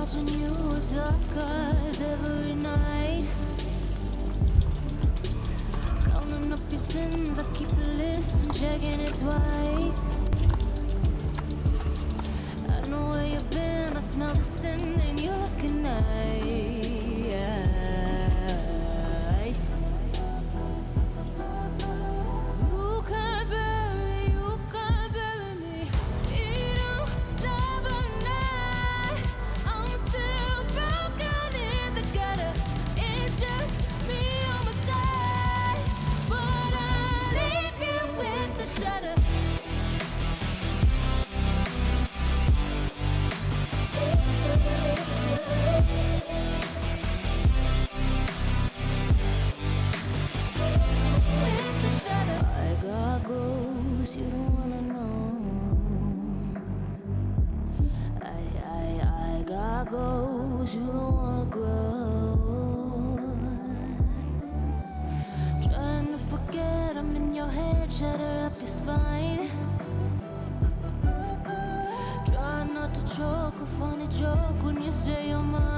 watching you with dark eyes every night. Counting up your sins, I keep a list and checking it twice. I know where you've been, I smell the sin and you're looking nice. You can't bury me. You don't love a night. I'm still broken in the gutter. It's just me on my side, but I leave you with the shudder. I got ghosts you don't wanna know. I got ghosts you don't wanna grow. Trying to forget I'm in your head, shatter up your spine. Try not to choke, a funny joke when you say you're mine.